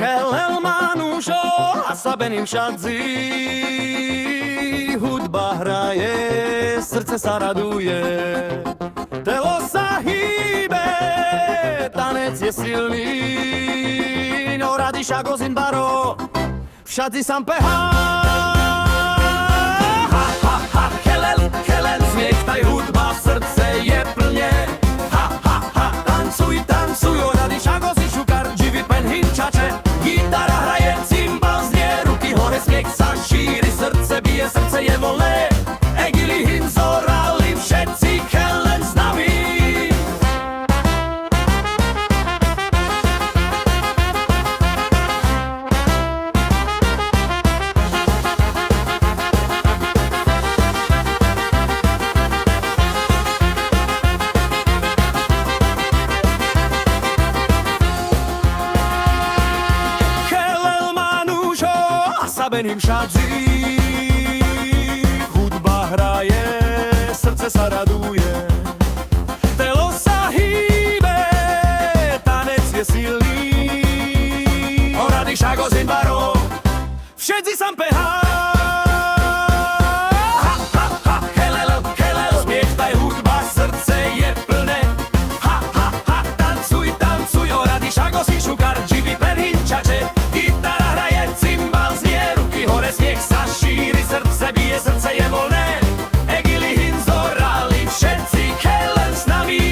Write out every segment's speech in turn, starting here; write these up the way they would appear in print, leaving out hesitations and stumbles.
Kelel má nůžo a sabeným šadzi. Hudba hraje, srdce sa raduje. Telo sa hýbe, tanec je silný. No radi šagozin baro, všadzi sam pehá. Ha, ha, ha, kelel, kelel, smiech, taj hudba, srdce je plne. Ha, ha, ha, tancuj, tancuj, radi šagozin šukar, dživi pen hinčače. Gitara hraje, cymbal znie, ruky hore, smiech sa šíri, srdce bije, srdce je voľné. Egili hinzorali, všetci kelen s nami. Sabeným šadzi. Hudba hraje, srdce sa raduje. Telo sa hýbe, tanec je silný. Orady šagozin baro, všetci sam pehá. Ha, ha, ha, kelel, kelel, smiech, taj hudba, srdce je plné. Ha, ha, ha, tancuj, tancuj, orady šagozin šukar, dživi pen hinčače. Gitara hraje, cymbal znie, ruky hore, smiech sa šíri, srdce bije, srdce je voľné. Egili hinzorali, všetci kelen s nami.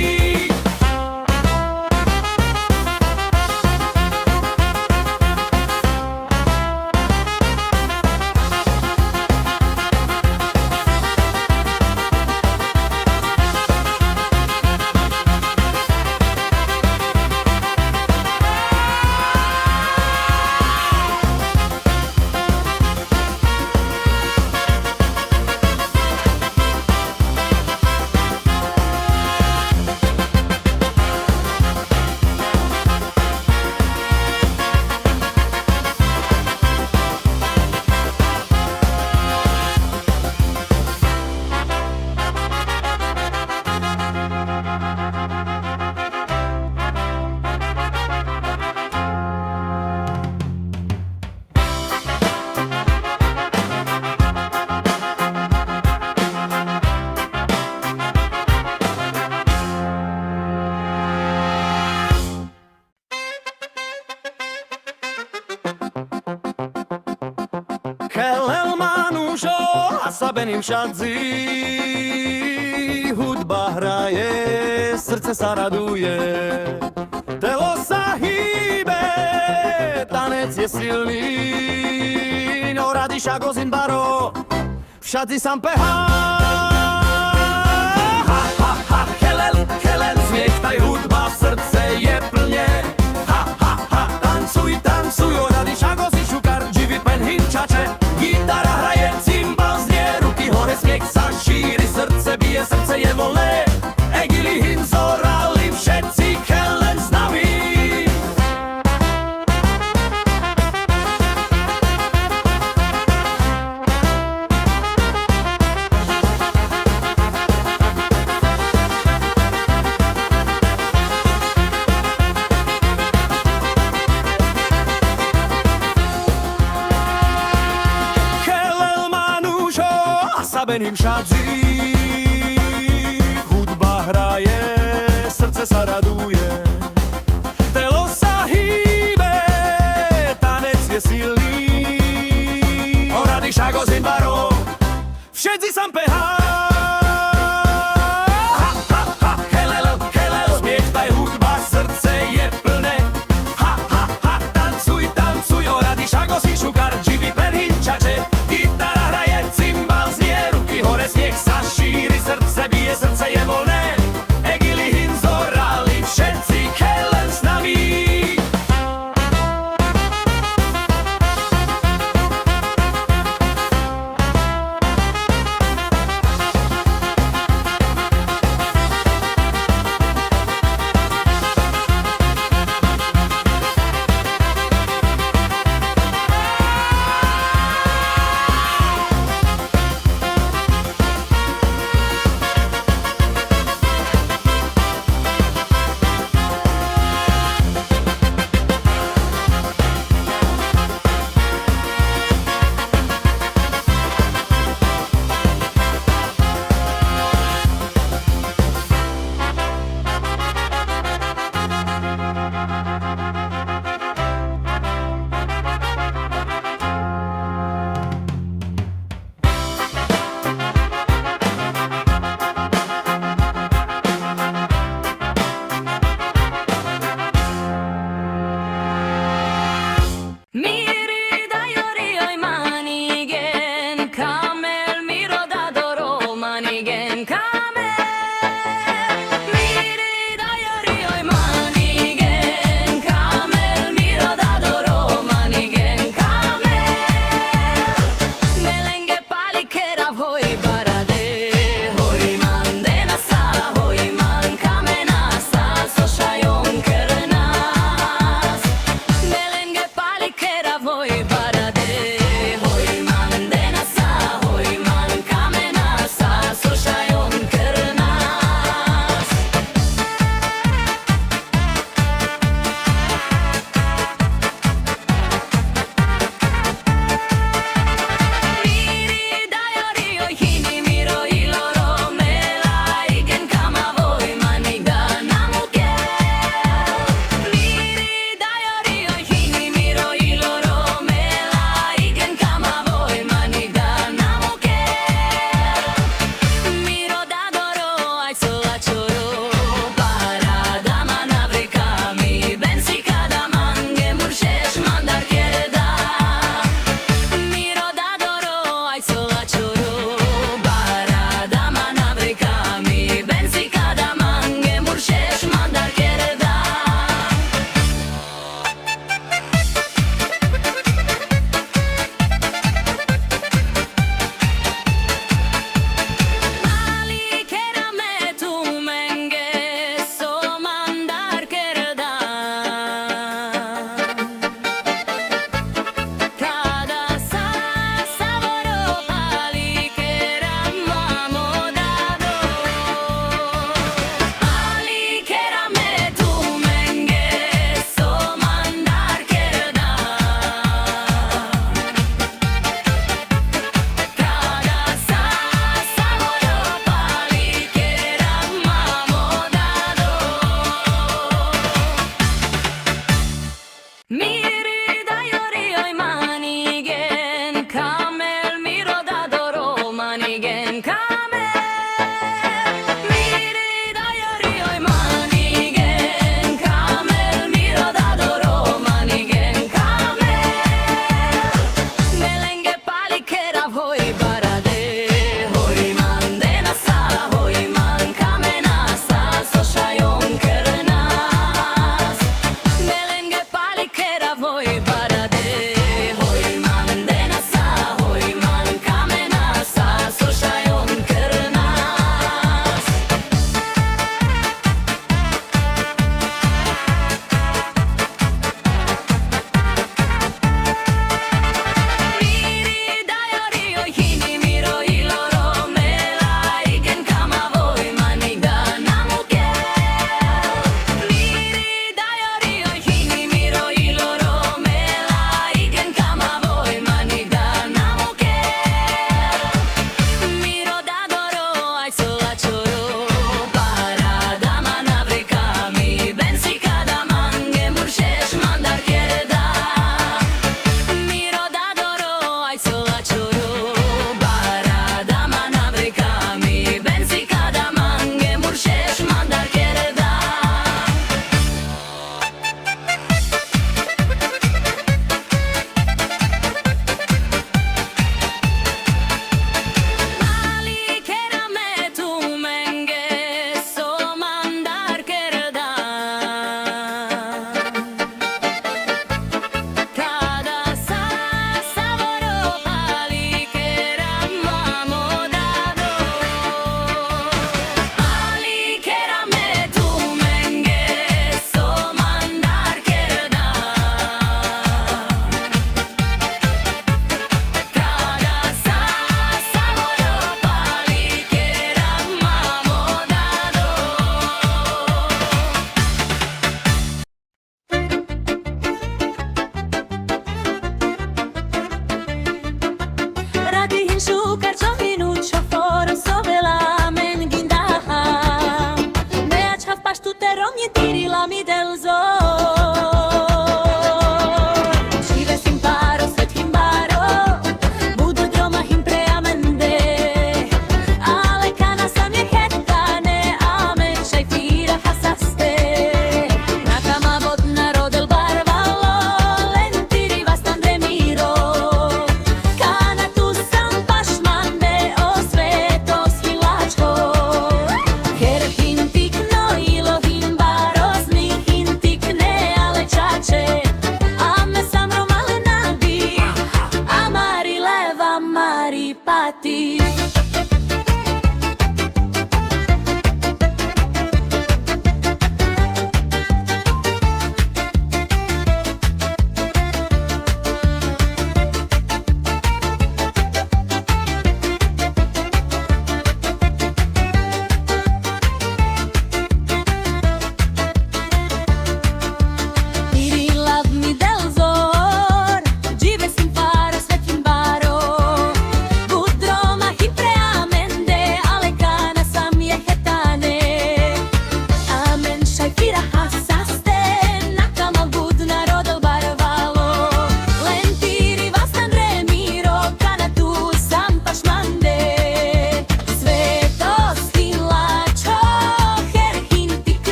Kelel má nůžo a sabeným šadzi. Hudba hraje, srdce sa raduje. Telo sa hýbe, tanec je silný. No radi šagozin baro, všadzi sam pehá. Ha, ha, ha, kelel, kelel, smiech, taj hudba, srdce je plne. Ha, ha, ha, tancuj, tancuj, radi šagozin šukar, dživi pen hinčače. Gitara hraje, cymbal znie, ruky hore, smiech sa šíri, srdce bije, srdce je voľné. Egili hinzorali, všetci kelen s nami. Sabeným šadzi. Hudba hraje, srdce sa raduje. Telo sa hýbe, tanec je silný. Orady šagozin baro, všetci sam pehá. Ha, ha, ha, kelel, kelel, smiech, taj hudba, srdce je plné. Ha, ha, ha, tancuj, tancuj, orady šagozin šukar, dživi pen hinčače. Gitara hraje, cymbal znie, ruky hore, smiech sa šíri, srdce bije, srdce je voľné. Egili hinzorali, všetci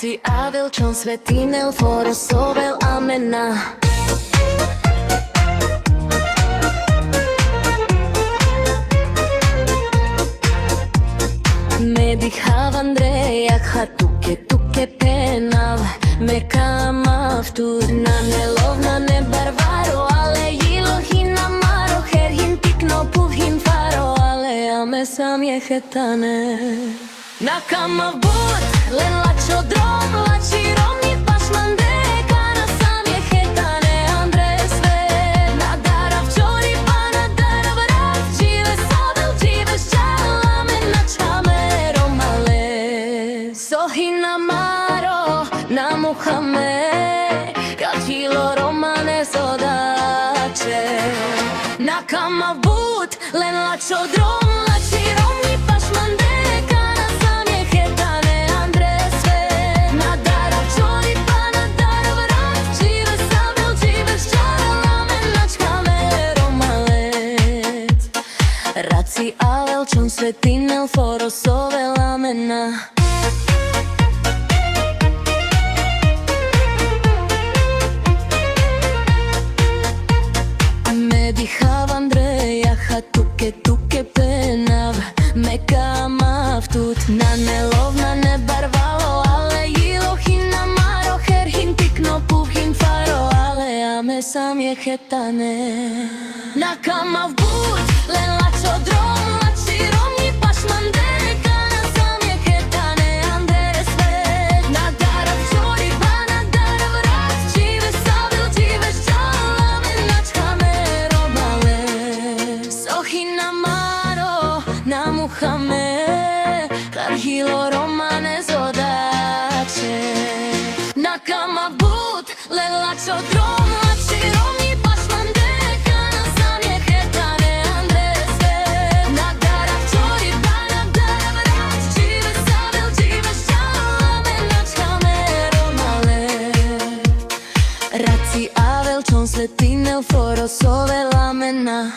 Raci Avel, Čon, Svetinel, Foros, Ovel, Amena. Medihav, Andreja, Hatuke, Tuke, Penav, Meka, Maftur, Nanelov, Nane, Barvaro, Ale, Jilohin, Amaro, Herhin, Tikno, Puvhin, Faro, Ale, Ame, Sam, Jehetane. Nakama, Bud, Len, Lačo, Drom, Lači, Romni, Pašman, Deka, na Sam, Jehetane, Andre, Sve, Nadara, Včori, Pana, Dara, Vrat, Žive, Sovel, Žive, Šalame, Načame, Romale, Sohina, Maro, na Muhame, Kačilo, Romane, Sodače. Nakama, Bud, Len, Lačo, Drom, Lači, Romni, Pašman, Deka, na Sam, Jehetane, Andre, Sve, Nadara, Včori, Pana, Dara, Vrat, Žive, Sovel, Žive, Šalame, Načkame, Romale. Raci Avel, Čon, Svetinel, Foros, Ovel, Amena. Medihav, Andreja, Hatuke, Tuke, Penav, Meka, Maftut, Nanelov, Nane, Barvalo, Ale, Jilohin, Amaro, Herhin, Tikno, Puvhin, Faro, Ale, Ame, Sam, Jehetane. Nakama, Bud, Len, Lačo, Drom, Lači, Romni, Pašman, Deka, na Sam, Jehetane, Andere, Sve, Nadara, Včori, Pana, Dara, Vrat, Žive, Sovel, Žive, Šalame, Načkame, Romale, Sohina, Maro, na Muhame, Karhilo, Romane, Zodače. Nakama, Bud, Len, Lačo, Drom, Lači, Romni, Pašman, Deka, na Sam, Jehetane, Andre, Sve, Nadara, Včori, Pana, Dara, Vrat, Žive, Sovel, Žive, Šalame, Načkame, Romale. Raci Avel, Čon, Svetinel, Foros, Ovel, Amena.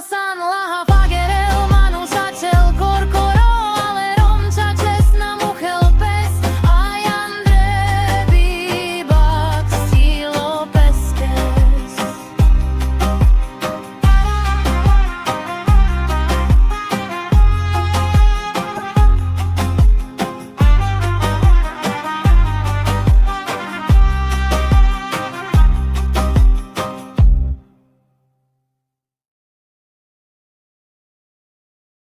San Laha